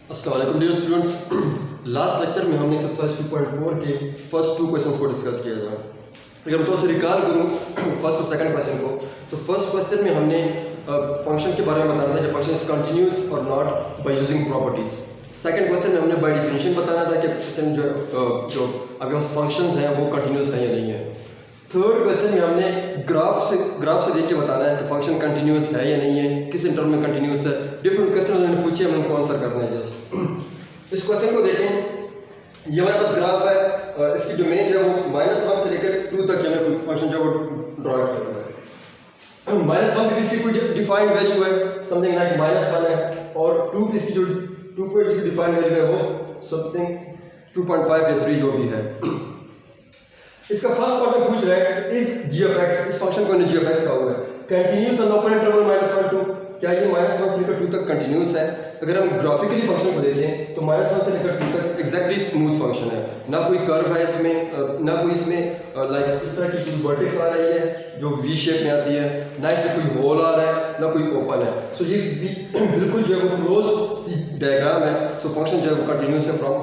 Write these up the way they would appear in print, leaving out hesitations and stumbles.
अस्सलाम वालेकुम dear students. Last lecture में हमने एक्सरसाइज 2.4 के फर्स्ट टू क्वेश्चंस को डिस्कस किया था। अगर मैं तो उसे रिकॉल करूँ फर्स्ट और सेकंड क्वेश्चन को, तो फर्स्ट क्वेश्चन में हमने फंक्शन के बारे में बताना था कि फंक्शन इज कंटिन्यूस और not by using properties. Second question में हमने बाय डेफिनेशन बताना था कि फंक्शन जो आपके पास फंक्शंस हैं वो कंटिन्यूस हैं या नहीं है। थर्ड क्वेश्चन में हमने ग्राफ से देख के बताना है कि फंक्शन कंटिन्यूस है या नहीं है, किस इंटरवल में कंटिन्यूस है। डिफरेंट क्वेश्चन उन्होंने पूछे, हमने उनको आंसर करना है। जस्ट इस क्वेश्चन को देखें, ये हमारे पास ग्राफ है, इसकी जो मेन जो है वो -1 से लेकर 2 तक हमें कोई फंक्शन जो है वो ड्रॉ किया हुआ है। -1 पे इसकी कोई डिफाइंड वैल्यू है, समथिंग लाइक -1 है, और 2 पे इसकी जो 2 पे इसकी डिफाइंड वैल्यू है वो समथिंग 2.5 या 3 जो भी है। इसका फर्स्ट पार्ट में पूछ रहा है इस g of x, इस फंक्शन को g of x का हुआ है continuous on open interval -1 to, क्या ये -1 से लेकर 2 तक कंटिन्यूस है। अगर हम ग्राफिकली फंक्शन को देखें तो -1 से लेकर 2 तक एग्जैक्टली स्मूथ फंक्शन है, ना कोई कर्व है इसमें, ना कोई इसमें लाइक इस तरह की कोई वर्टेक्स आ रही है जो वी शेप में आती है, ना इसमें कोई होल आ रहा है, ना कोई ओपन है। सो ये बिल्कुल जो है वो क्लोज डायग्राम है। सो फंक्शन जो है वो कंटिन्यूस है from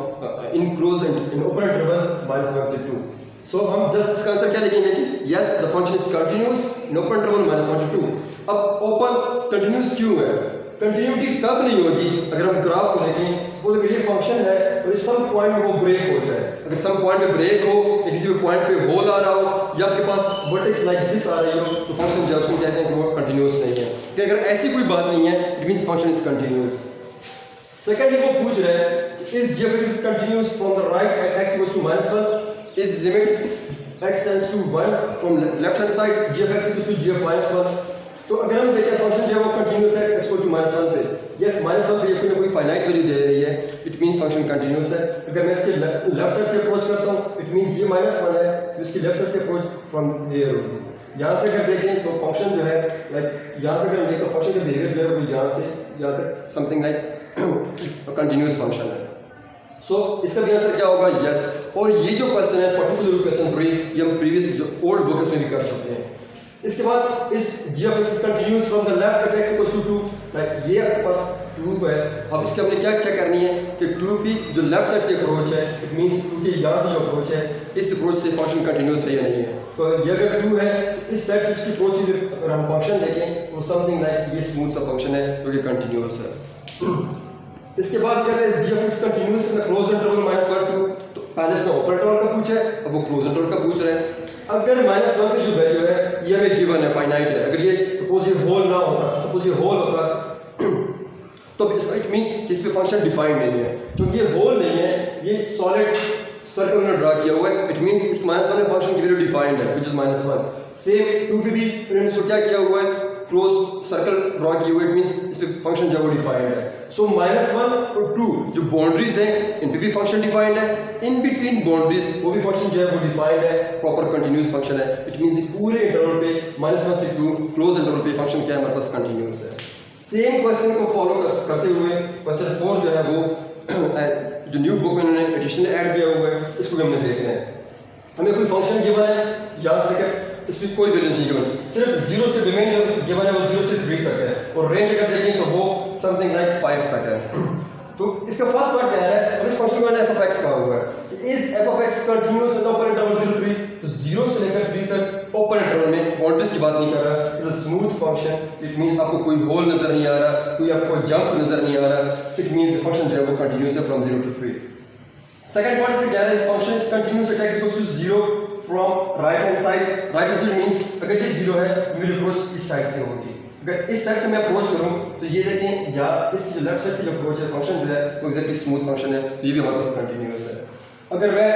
in close in open interval -1 से 2। सो हम जस्ट इसका आंसर क्या लिखेंगे कि yes the function is continuous in open interval -1 to 2। अब ओपन कंटिन्यूस क्यों है? कंटिन्यूटी तब नहीं होगी अगर हम ग्राफ को देखें, सपोज अगर ये फंक्शन है और इस सम पॉइंट में वो ब्रेक हो जाए। अगर सम पॉइंट पे ब्रेक हो, किसी भी पॉइंट पे होल आ रहा हो, या आपके पास वर्टेक्स लाइक दिस आ रही हो, तो फंक्शन जो है उसको कहते हैं कि वो कंटिन्यूस नहीं है। कि अगर ऐसी कोई बात नहीं है, it means function is continuous. Secondly वो पूछ रहे हैं is g of x is continuous from the right at x equals to -1, is limit x tends to 1 from left hand side g of x equals to g of -1। तो अगर हम देखें function जो है वो कंटिन्यूस है x equals to -1 पे, yes -1 पे ये कोई ना कोई फाइनाइट वैल्यू दे रही है, इट मींस फंक्शन कंटिन्यूस है। अगर मैं इसके लेफ्ट साइड से अप्रोच करता हूं, इट मींस ये -1 है, तो इसकी लेफ्ट साइड से अप्रोच फ्रॉम हियर होगी। यहां से अगर देखें तो फंक्शन जो है लाइक यहां से अगर हम देखें तो फंक्शन का बिहेवियर जो है वो यहां से यहां तक समथिंग लाइक कंटिन्यूस फंक्शन है। सो इसका भी आंसर क्या होगा? यस। और ये जो क्वेश्चन है पर्टिकुलर क्वेश्चन 3, ये हम प्रीवियस जो ओल्ड बुक्स में भी कर चुके हैं। इसके बाद इस g of x continuous from the left at x equals to 2, like ये आपके पास 2 है। अब इसके हमने क्या चेक करनी है कि 2 की जो लेफ्ट साइड से अप्रोच है, इट मींस 2 के यहां से जो अप्रोच है, इस अप्रोच से फंक्शन कंटिन्यूस है या नहीं है। तो ये अगर 2 है, इस साइड से इसकी अप्रोच की अगर हम फंक्शन देखें तो समथिंग लाइक ये स्मूथ सा फंक्शन है जो कि कंटिन्यूस है। इसके बाद कहते हैं g of x continuous in close interval -1 to, तो पहले से ओपन इंटरवल का पूछा है, अब वो क्लोज इंटरवल का पूछ रहे हैं। अगर -1 पे जो वैल्यू है ये हमें गिवन है, फाइनाइट है। अगर ये सपोज ये होल ना होता, सपोज ये होल होता तो इट मींस इस पे फंक्शन डिफाइंड नहीं है। क्योंकि ये होल नहीं है, ये सॉलिड सर्कल में ड्रा किया हुआ है, इट मींस इस -1 में फंक्शन की वैल्यू डिफाइंड है व्हिच इज -1। सेम 2 पे भी इन्होंने इसको क्या किया हुआ है, क्लोज सर्कल ड्रॉ किए हुए, इट मींस इस पे फंक्शन जो है वो डिफाइंड है। सो -1 और 2 जो बाउंड्रीज हैं इन पे भी फंक्शन डिफाइंड है, इन बिटवीन बाउंड्रीज वो भी फंक्शन जो है वो डिफाइंड है, प्रॉपर कंटिन्यूस फंक्शन है। इट मींस पूरे इंटरवल पे -1 से 2 क्लोज इंटरवल पे फंक्शन क्या है हमारे पास कंटिन्यूस है। सेम क्वेश्चन को फॉलो करते हुए क्वेश्चन 4 जो है वो जो न्यू बुक में उन्होंने एडिशन ऐड किया हुआ है, इसको भी हमने देखना है। हमें कोई फंक्शन गिवन है, याद रखें इसमें कोई वैल्यूज नहीं गिवन, सिर्फ 0 से डोमेन जो गिवन है वो 0 से 3 तक है, और रेंज अगर देखें तो वो समथिंग लाइक 5 तक है। तो इसका फर्स्ट पार्ट क्या है, अब इस फंक्शन में f of x कहा हुआ है, is f of x continuous in open interval 0 3, तो 0 से लेकर 3 तक ओपन इंटरवल में, बाउंड्रीज की बात नहीं कर रहा, is a smooth function. It means आपको कोई होल नजर नहीं आ रहा, कोई आपको जंप नजर नहीं आ रहा, इट मींस द फंक्शन जो है वो कंटिन्यूस है फ्रॉम 0 to 3। सेकंड पार्ट से क्या है, इस function is continuous at x equals to 0 from right hand side. Right hand side means अगर ये 0 है, विल अप्रोच इस साइड से होगी। अगर इस साइड से मैं अप्रोच करूं तो ये देखें या इसकी जो लेफ्ट साइड से जो अप्रोच है फंक्शन जो है वो एग्जैक्टली स्मूथ फंक्शन है, तो ये भी हमारे पास कंटिन्यूस है। अगर मैं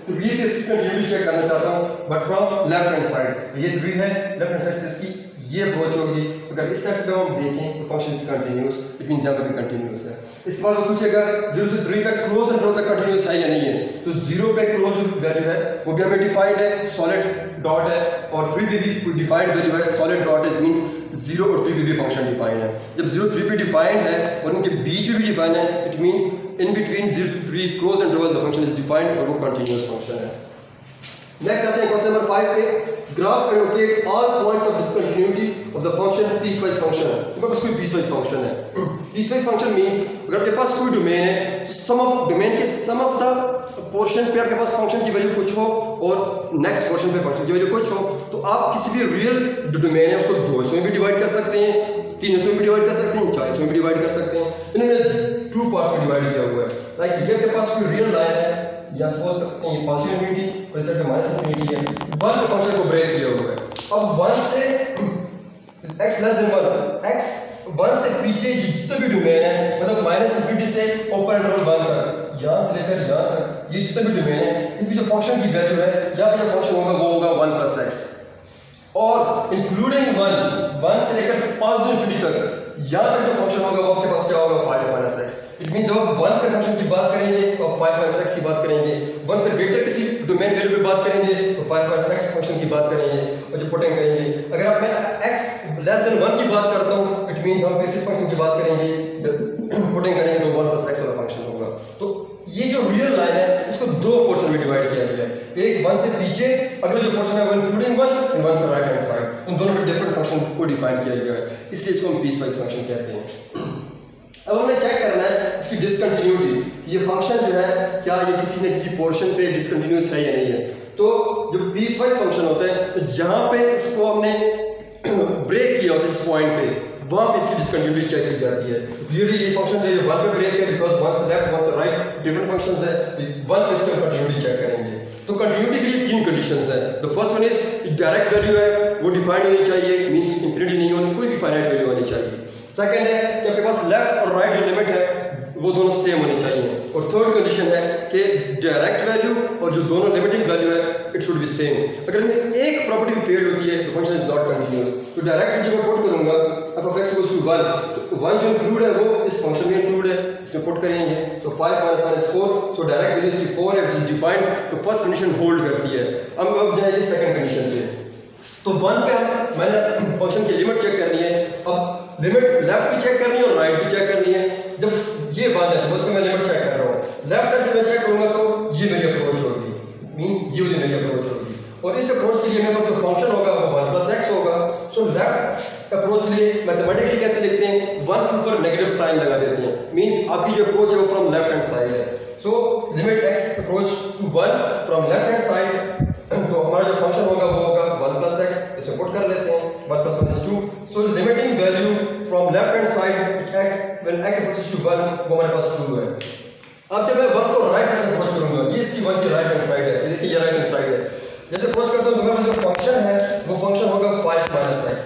3 पे इसकी कंटिन्यूटी चेक करना चाहता हूं but from left hand side, ये 3 है, लेफ्ट हैंड साइड से इसकी ये अप्रोच होगी। अगर इस साइड से हम देखें तो function is continuous, it means यहां पे भी कंटिन्यूस है। इसके बाद वो पूछेगा 0 से 3 तक क्लोज इंटरवल तक कंटिन्यूस है या नहीं है, तो 0 पे क्लोज वैल्यू है वो भी हमें डिफाइंड है, सॉलिड डॉट है, और 3 पे भी कोई डिफाइंड वैल्यू है, सॉलिड डॉट है, इट मींस 0 और 3 पे भी फंक्शन डिफाइंड है। जब 0 3 पे डिफाइंड है और उनके बीच में भी डिफाइंड है, it means in between 0 to 3 close interval the function is defined और वो कंटिन्यूस फंक्शन है। नेक्स्ट आते हैं क्वेश्चन नंबर 5 पे, graph and locate all points of discontinuity of the function piecewise function. इनका बस कोई पीसवाइज फंक्शन है, पीसवाइज फंक्शन मीन्स अगर आपके पास कोई डोमेन है तो सम ऑफ डोमेन के सम ऑफ द पोर्शन पे आपके पास फंक्शन की वैल्यू कुछ हो और नेक्स्ट पोर्शन पे फंक्शन की वैल्यू कुछ हो, तो आप किसी भी रियल डोमेन है उसको 2 हिस्सों में भी डिवाइड कर सकते हैं, 3 हिस्सों में भी डिवाइड कर सकते हैं, 4 हिस्सों में भी डिवाइड कर सकते हैं। इन्होंने 2 पार्ट्स में डिवाइड किया हुआ है। लाइक ये आपके पास कोई रियल लाइन है या सपोज करते हैं ये पॉजिटिव इंफिनिटी और इस साइड पे माइनस इंफिनिटी है, 1 पे फंक्शन को ब्रेक किया हुआ है। अब 1 से x लेस देन 1, x 1 से पीछे जितने भी डोमेन है मतलब माइनस इंफिनिटी से ओपन इंटरवल 1 तक, यहाँ से लेकर यहाँ तक ये जितने भी डोमेन है इसमें जो फंक्शन की वैल्यू है यहाँ पे जो फंक्शन होगा वो होगा 1 + x और इंक्लूडिंग 1 से लेकर पॉजिटिव इंफिनिटी तक यहाँ तक जो फंक्शन होगा वो आपके पास क्या होगा 5 - x। इट मींस जब आप 1 पे फंक्शन की बात करेंगे तो 5 - x की बात करेंगे, 1 से ग्रेटर किसी डोमेन वैल्यू पे बात करेंगे तो 5 - x फंक्शन की बात करेंगे और जो पुटिंग करेंगे। अगर आप मैं x लेस देन 1 की बात करता हूँ इट मींस हम फिर इस फंक्शन की बात करेंगे, पुटिंग करेंगे तो 1 + x वाला फंक्शन होगा। तो ये जो रियल लाइन है इसको 2 पोर्शन में डिवाइड किया गया है, एक 1 से पीछे अगला जो पोर्शन है वो इंक्लूडिंग 1 एंड 1 से राइट हैंड साइड, उन दोनों में डिफरेंट फंक्शन को डिफाइन किया गया है, इसलिए इसको हम पीसवाइज फंक्शन कहते हैं। अब हमें चेक करना है इसकी डिसकंटिन्यूटी, ये फंक्शन जो है क्या ये किसी न किसी पोर्शन पे डिसकंटिन्यूअस है या नहीं है। तो जो पीसवाइज फंक्शन होता है तो जहाँ पे इसको हमने ब्रेक किया होता है इस पॉइंट पे वहाँ पे इसकी डिसकंटिन्यूटी चेक की जाती है। क्लियरली ये फंक्शन जो है 1 पे ब्रेक है बिकॉज 1 से लेफ्ट 1 से राइट डिफरेंट फंक्शंस है, 1 पे इसका कंटिन्यूटी चेक करेंगे। तो कंटिन्यूटी के लिए 3 कंडीशंस है। The first one is direct value है वो डिफाइंड होनी चाहिए, मींस इंफिनिटी नहीं होनी, कोई भी फाइनाइट वैल्यू होनी चाहिए। सेकंड है कि आपके पास लेफ्ट और राइट जो लिमिट है वो दोनों सेम होनी चाहिए। और थर्ड कंडीशन है कि डायरेक्ट वैल्यू और जो दोनों लिमिटिंग वैल्यू है इट शुड बी सेम। अगर इनमें एक प्रॉपर्टी भी फेल होती है तो फंक्शन इज नॉट कंटीन्यूअस। तो डायरेक्ट जो मैं पुट करूंगा f(x) = 1, तो 1 जो इंक्लूड है वो इस फंक्शन में इंक्लूड है, इसमें पुट करेंगे तो 5 - 1 = 4, सो डायरेक्ट वैल्यू इसकी 4 है व्हिच इज डिफाइंड, तो फर्स्ट कंडीशन होल्ड करती है। अब जाएंगे सेकंड कंडीशन पे, तो 1 पे मैंने फंक्शन की लिमिट चेक करनी है। अब लिमिट लेफ्ट भी चेक करनी है और राइट भी चेक करनी है। जब ये 1 है तो उसको मैं लिमिट चेक कर रहा हूँ, लेफ्ट साइड से मैं चेक करूंगा तो ये मेरी अप्रोच होगी, मींस ये वाली मेरी अप्रोच होगी। और इस अप्रोच के लिए मेरे पास जो फंक्शन होगा वो 1 + x होगा। सो लेफ्ट अप्रोच के लिए मैथमेटिकली कैसे लिखते हैं, 1 के ऊपर नेगेटिव साइन लगा देते हैं, मींस आपकी जो अप्रोच है वो फ्रॉम लेफ्ट हैंड साइड है। So limit x approach to 1 from left hand side, तो हमारा जो फंक्शन होगा वो होगा 1 + x, इसमें पुट कर लेते हैं 1 + 1 = 2। So limiting value from left hand side x when x approaches to 1 वो हमारे पास 2 है। अब जब मैं 1 को राइट साइड से अप्रोच करूंगा, ये c1 की राइट हैंड साइड है, ये देखिए ये राइट हैंड साइड है, जैसे अप्रोच करता हूं तो मेरे पास जो फंक्शन है वो फंक्शन होगा 5 - x।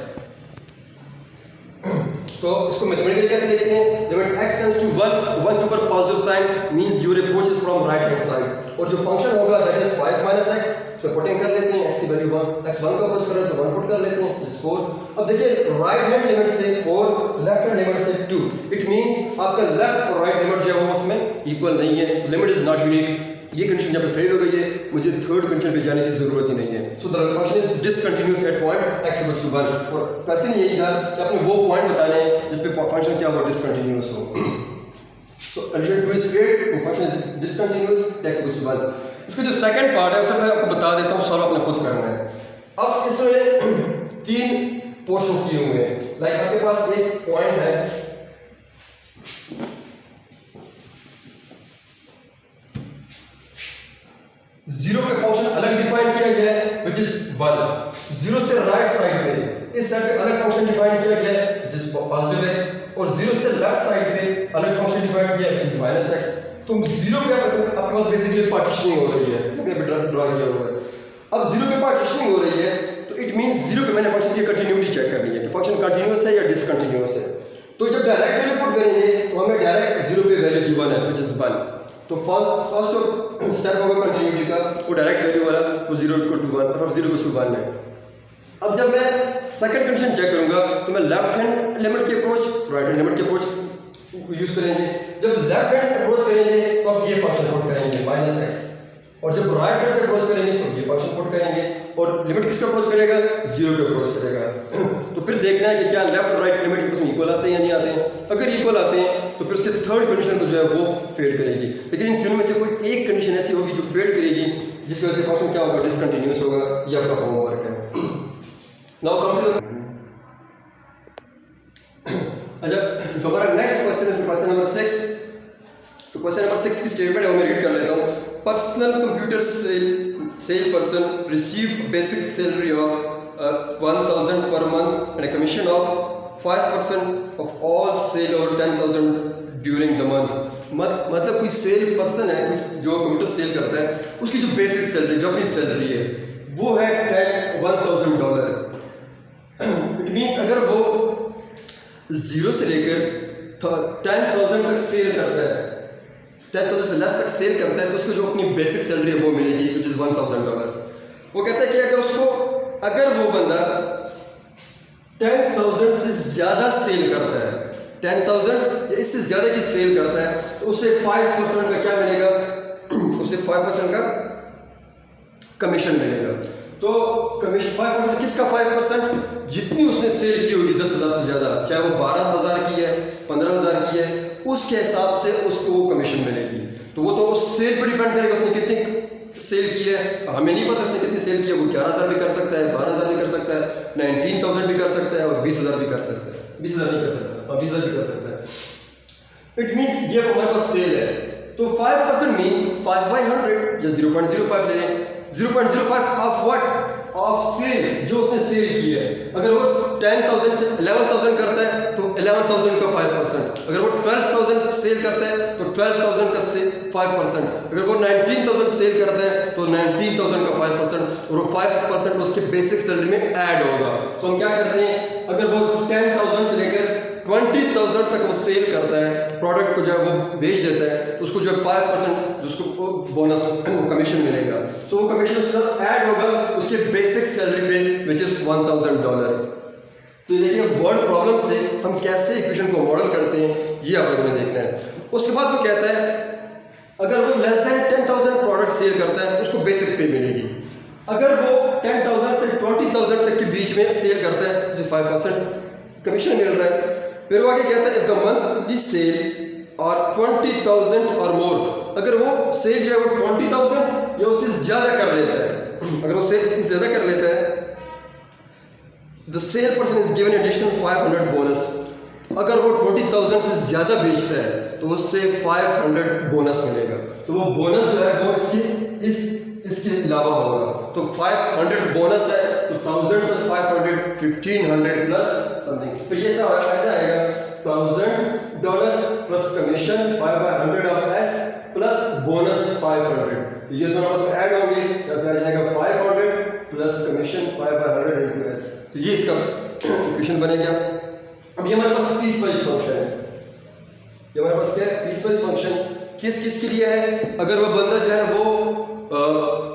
तो इसको मैथमेटिकली कैसे लिखते हैं, लिमिट x टेंड्स टू 1 के ऊपर positive sign means your approach is from right hand side, और जो फंक्शन होगा दैट इज 5 - x, तो पुटिंग कर लेते हैं x की वैल्यू 1, x 1 का अप्रोच कर रहे हैं तो 1 पुट कर लेते हैं इज 4। अब देखिए राइट हैंड लिमिट से 4, लेफ्ट हैंड लिमिट से 2, इट मींस आपका लेफ्ट और राइट लिमिट जो है वो उसमें इक्वल नहीं है, तो लिमिट इज नॉट यूनिक। ये कंडीशन जब फेल हो गई है मुझे थर्ड कंडीशन पे जाने की जरूरत ही नहीं है। So the function is discontinuous at point x = 1, और क्वेश्चन यही था कि आपने वो पॉइंट बताने हैं जिस पे फंक्शन क्या हो डिसकंटिन्यूअस हो। सो condition 2 is great, function is discontinuous x = 1। इसका जो सेकंड पार्ट है उसे मैं आपको बता देता हूं, सॉल्व आपने खुद करना है। अब इसमें 3 पोर्शन किए हुए हैं। लाइक आपके पास एक पॉइंट है 0 पे फंक्शन अलग डिफाइन किया गया है व्हिच इज 1, 0 से राइट साइड पे इस साइड पे अलग फंक्शन डिफाइन किया गया है जिस पॉजिटिव x, और 0 से लेफ्ट साइड पे अलग फंक्शन डिफाइन किया है जिस -x। तो 0 पे आपके पास बेसिकली पार्टीशनिंग हो रही है, क्योंकि अभी ड्रा किया हुआ है। अब 0 पे पार्टीशनिंग हो रही है तो इट मींस 0 पे मैंने फंक्शन की कंटिन्यूटी चेक करनी है कि फंक्शन कंटिन्यूअस है या डिसकंटिन्यूअस है। तो जब डायरेक्ट वैल्यू पुट करेंगे तो हमें डायरेक्ट 0 पे वैल्यू गिवन है व्हिच इज 1। तो फर्स्ट स्टेप होगा कंटिन्यूटी का, वो डायरेक्ट वैल्यू वाला वो 0 = 1 और 0 = 1 है। अब जब मैं सेकंड कंडीशन चेक करूंगा तो मैं लेफ्ट हैंड लिमिट की अप्रोच राइट हैंड लिमिट की अप्रोच यूज करेंगे। जब लेफ्ट हैंड अप्रोच करेंगे तो आप ये फंक्शन पुट करेंगे -x, और जब राइट साइड से अप्रोच करेंगे तो ये फंक्शन पुट करेंगे, और लिमिट किसका अप्रोच करेगा 0 के अप्रोच करेगा। तो फिर देखना है कि क्या लेफ्ट और राइट लिमिट उसमें इक्वल आते हैं या नहीं आते हैं। अगर इक्वल आते हैं तो फिर उसके थर्ड कंडीशन को जो है वो फेल करेगी, लेकिन इन तीनों में से कोई एक कंडीशन ऐसी होगी जो फेल करेगी जिसकी वजह से फंक्शन क्या होगा डिसकंटिन्यूअस होगा। ये आपका होमवर्क है। नाउ कम टू अच्छा हमारा नेक्स्ट क्वेश्चन है क्वेश्चन नंबर 6। तो क्वेश्चन नंबर 6 की स्टेटमेंट है वो मैं रीड कर लेता हूँ। Personal computer cell person receive basic salary of 1000 per month and a commission of 5% of all sale over 10,000 during the month। मतलब कोई सेल पर्सन है, कोई जो कंप्यूटर सेल करता है, उसकी जो बेसिक सैलरी, जो अपनी सैलरी है, वो है $10,000। इट मीन्स अगर वो 0 से लेकर 10,000 तक सेल करता है, 10,000 से लेस तक सेल करता है, तो उसको जो अपनी बेसिक सैलरी है वो मिलेगी, विच इज़ $1,000। वो कहता है कि अगर वो बंदा 10,000 से ज़्यादा सेल करता है, 10,000 या इससे ज़्यादा की सेल करता है, तो उसे 5% का क्या मिलेगा? उसे 5% का कमीशन मिलेगा। तो कमीशन 5% किसका 5%? जितनी उसने सेल की होगी 10,000 से ज़्यादा, चाहे वो 12,000 की है, 15,000 की है, उसके हिसाब से उसको वो कमीशन मिलेगी। तो वो तो उस सेल पर डिपेंड करेगा उसने कितनी सेल की है। हमें नहीं पता उसने कितनी सेल की है। वो 11,000 भी कर सकता है, 12,000 भी कर सकता है, 19,000 भी कर सकता है और 20,000 भी कर सकता है। 20,000 नहीं कर सकता, 20,000 भी कर सकता है। इट मीन्स ये हमारे पास सेल है, तो 5% मीन्स 5/100 या 0.05 ले लें। 0.05 ऑफ व्हाट? ऑफ सेल, जो उसने सेल की है। अगर वो 10,000 से 11,000 करता है तो 11,000 का 5%। अगर वो 12,000 सेल करता है तो 12,000 का 5%। अगर वो 19,000 सेल करता है तो 19,000 का 5%, और वो 5% उसके बेसिक सैलरी में ऐड होगा। तो हम क्या कर रहे हैं, अगर वो 10,000 से लेकर 20,000 तक वो सेल करता है, प्रोडक्ट को जो है वो बेच देता है, तो उसको जो है 5% जिसको बोनस कमीशन मिलेगा। तो वो कमीशन उसके साथ ऐड होगा उसके बेसिक सैलरी पे, विच इज़ $1,000। तो देखिए वर्ड प्रॉब्लम से हम कैसे इक्वेशन को मॉडल करते हैं, ये आप लोगों ने देखना है। उसके बाद वो कहता है अगर वो लेस देन 10,000 प्रोडक्ट सेल करता है तो उसको बेसिक पे मिलेगी। अगर वो 10,000 से 20,000 तक के बीच में सेल करता है तो उसे 5% कमीशन मिल रहा है। फिर वो आगे कहता है इफ द मंथली सेल और 20,000 और मोर, अगर वो सेल जो है वो 20,000 या उससे ज़्यादा कर लेता है, अगर वो सेल इतनी ज़्यादा कर लेता है, the cell person is given additional 500 bonus. अगर वो 20,000 से ज़्यादा बेचता है तो उससे 500 बोनस मिलेगा। तो वो बोनस जो है वो इसके अलावा होगा। तो 500 बोनस है, तो 1000 प्लस 500 1500 प्लस समथिंग। तो ये सब ऐसा आएगा $1,000 plus commission 5/100 of S plus bonus 500। तो ये दोनों आपस में ऐड होंगे, जैसे आ जाएगा 500 प्लस कमीशन 5/100 इनटू एस। तो ये इसका इक्वेशन बनेगा। अब ये हमारे पास पीस वाइज फंक्शन है। ये हमारे पास क्या है? पीस वाइज फंक्शन किस के लिए है? अगर वो बंदा जो है वो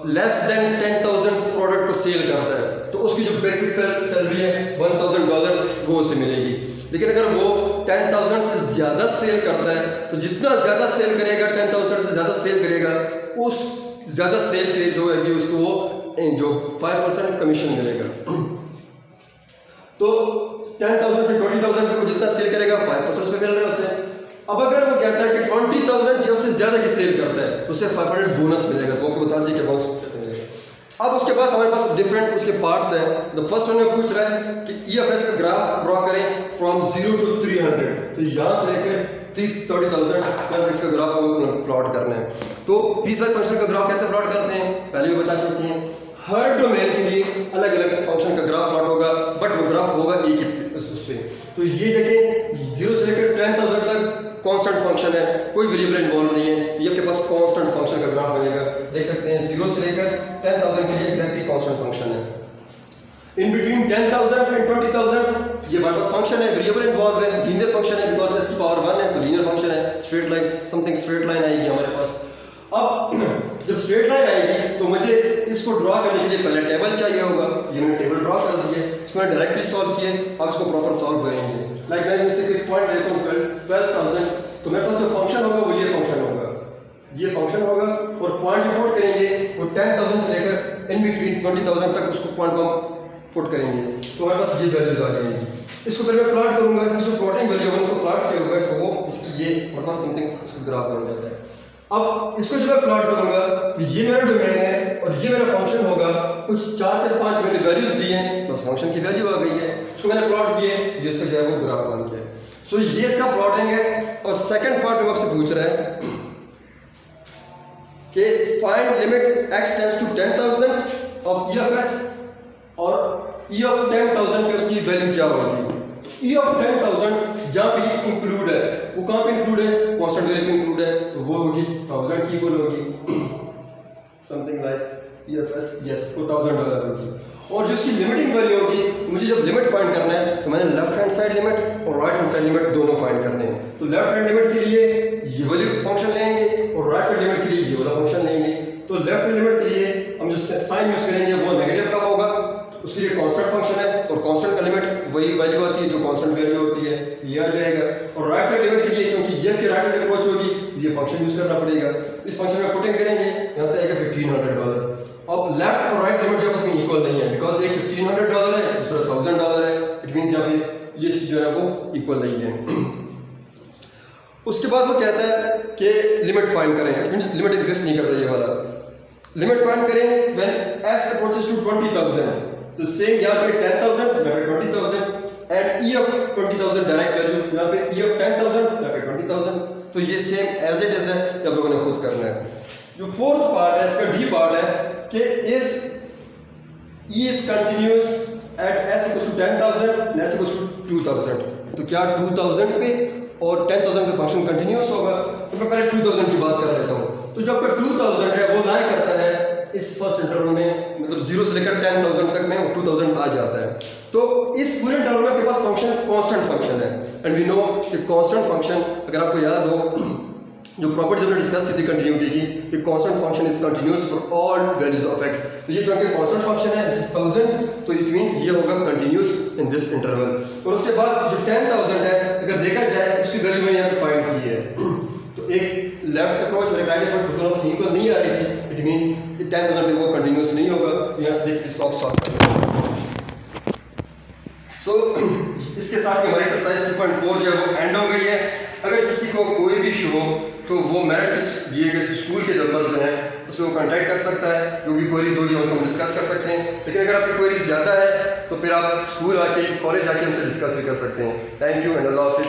लेस देन 10,000 प्रोडक्ट को सेल करता है तो उसकी जो बेसिक सैलरी है $1,000 वो उसे मिलेगी। लेकिन अगर वो 10,000 से ज़्यादा सेल करता है तो जितना ज़्यादा सेल करेगा, 10,000 से ज़्यादा सेल करेगा, उस ज़्यादा सेल पे जो है कि उसको वो जो 5% कमीशन मिलेगा। तो 10,000 से 20,000 तक जितना सेल करेगा 5% पे मिल रहा है उसे। अब अगर वो कहता है कि 20,000 या उससे ज़्यादा की सेल करता है तो उसे 500 बोनस मिलेगा। तो आपको बता दीजिए कि बोनस कैसे मिलेगा। अब उसके पास हमारे पास डिफरेंट उसके पार्ट्स हैं। द फर्स्ट वन में पूछ रहा है कि EFS का ग्राफ ड्रॉ करें फ्रॉम 0 to 300। तो यहाँ से लेकर 30,000 तक इसका ग्राफ को प्लॉट करना है। तो पीस वाइज फंक्शन का ग्राफ कैसे प्लॉट करते हैं पहले भी बता चुके हैं। हर डोमेन के लिए अलग अलग फंक्शन का ग्राफ प्लॉट होगा, बट वो ग्राफ होगा एक ही उस पे। तो ये देखें 0 से लेकर 10,000 तक कांस्टेंट फंक्शन है, कोई वेरिएबल इन्वॉल्व नहीं है। ये आपके पास कांस्टेंट फंक्शन का ग्राफ बनेगा, देख सकते हैं 0 से लेकर 10,000 के लिए एग्जैक्टली कांस्टेंट फंक्शन है। इन बिटवीन 10,000 एंड 20,000 ये हमारे पास फंक्शन है, वेरिएबल इन्वॉल्व है, लीनियर फंक्शन है, बिकॉज इसकी पावर 1 है तो लीनियर फंक्शन है। Straight line something straight line आएगी हमारे पास। अब जब स्ट्रेट लाइन आएगी तो मुझे इसको ड्रॉ करने के लिए पहले टेबल चाहिए होगा। ये मैंने टेबल ड्रॉ कर दिए, इसको मैंने डायरेक्टली सॉल्व किए, अब इसको प्रॉपर सॉल्व करेंगे। लाइक मैं इससे कोई पॉइंट लेता हूँ 12,000, तो मेरे पास जो फंक्शन होगा वो ये फंक्शन होगा, ये फंक्शन होगा, और पॉइंट पुट करेंगे वो 10,000 से लेकर इन बिटवीन 20,000 तक उसको पॉइंट को पुट करेंगे तो हमारे पास ये वैल्यूज आ जाएंगी। इसको फिर मैं प्लॉट करूंगा, इसकी जो प्लॉटिंग वैल्यू है उनको प्लॉट किया हुआ है तो वो इसकी ये हमारे पास समथिंग इसका ग्राफ बन जाता है। अब इसको जब मैं प्लॉट करूंगा तो ये मेरा डोमेन है और ये मेरा फंक्शन होगा। कुछ 4 से 5 मैंने वैल्यूज दी हैं, बस फंक्शन की वैल्यू आ गई है, उसको मैंने प्लॉट किए, ये इसका जो है वो ग्राफ बन गया है। सो ये इसका प्लॉटिंग है। और सेकंड पार्ट में आपसे पूछ रहा है कि find limit x tends to 10,000 of e of s और e ऑफ 10,000 की उसकी वैल्यू क्या होगी। e ऑफ 10,000 जहाँ भी इंक्लूड है, वो कहाँ पे इंक्लूड है, कांस्टेंट वैल्यू पे इंक्लूड है, तो वो होगी 1000 की इक्वल होगी something like e of s, yes, वो $1000 होगी। और जो इसकी लिमिटिंग वैल्यू होगी, मुझे जब लिमिट फाइंड करना है तो मैंने लेफ्ट हैंड साइड लिमिट और राइट हैंड साइड लिमिट दोनों फाइंड करने हैं। तो लेफ्ट हैंड लिमिट के लिए ये वाली फंक्शन लेंगे और राइट साइड लिमिट के लिए ये वाला फंक्शन लेंगे। तो लेफ्ट हैंड लिमिट के लिए हम जो साइन यूज करेंगे वो नेगेटिव का होगा, उसके लिए कांस्टेंट फंक्शन है और कांस्टेंट का लिमिट वही वैल्यू आती है जो कांस्टेंट वैल्यू होती है, ये आ जाएगा। और राइट साइड लिमिट के लिए क्योंकि ये के राइट साइड अप्रोच होगी, ये फंक्शन यूज करना पड़ेगा। इस फंक्शन में पुटिंग करेंगे, यहाँ से आएगा $1,500। अब लेफ्ट और राइट लिमिट जो आपस में इक्वल नहीं है, बिकॉज एक $1,500 है, दूसरा $1,000 है। इट मींस यहाँ पे ये जो है वो इक्वल नहीं है। उसके बाद वो कहता है कि लिमिट फाइंड करें, इट मींस लिमिट एग्जिस्ट नहीं करता ये वाला। लिमिट फाइंड करें व्हेन s अप्रोचेस टू 20,000, तो सेम यहाँ पे 10,000, यहाँ पे 20,000 and e of 20,000 direct value, यहाँ पे e ऑफ 10,000, यहाँ पे 20,000। तो ये सेम एज इट इज है, ये आप लोगों ने खुद करना है। जो फोर्थ पार्ट है, इसका डी पार्ट है कि is e is continuous at s equals to 10,000 and s equals to 2,000। तो क्या 2,000 पे और 10,000 पे फंक्शन कंटिन्यूअस होगा? तो मैं पहले 2,000 की बात कर लेता हूँ। तो जो आपका 2,000 है वो लाई करता है इस फर्स्ट इंटरवल में, मतलब 0 से लेकर 10,000 तक में 2,000 आ जाता है। तो इस पूरे इंटरवल में आपके पास फंक्शन कांस्टेंट फंक्शन है एंड वी नो कि कांस्टेंट फंक्शन, अगर आपको याद हो जो प्रॉपर्टीज हमने डिस्कस की थी कंटिन्यूटी की, कि constant function is continuous for all values of x। तो ये जो आपके कांस्टेंट फंक्शन है 1000, तो इट मींस ये होगा कंटिन्यूअस इन दिस इंटरवल। और उसके बाद जो 10,000 है, अगर देखा जाए उसकी वैल्यू मैंने यहाँ पे फाइंड की है, तो एक लेफ्ट अप्रोच और एक राइट अप्रोच दोनों से इक्वल नहीं आ रही थी, इट मींस 10,000 पे वो कंटिन्यूअस नहीं होगा। यहाँ से देख इसको आप सॉल्व करें। सो इसके साथ हमारी एक्सरसाइज 2.4 जो है वो एंड हो गई है। अगर किसी को कोई भी इशू हो तो वो मेरिट के दिए गए स्कूल के नंबर जो हैं उस पर वो कॉन्टैक्ट कर सकता है, जो भी क्वेरीज होगी उनको हम डिस्कस कर सकते हैं। लेकिन अगर आपकी क्वेरीज ज़्यादा है तो फिर आप स्कूल आके, कॉलेज आके हमसे डिस्कस भी कर सकते हैं। थैंक यू एंड अल्लाह हाफिज़।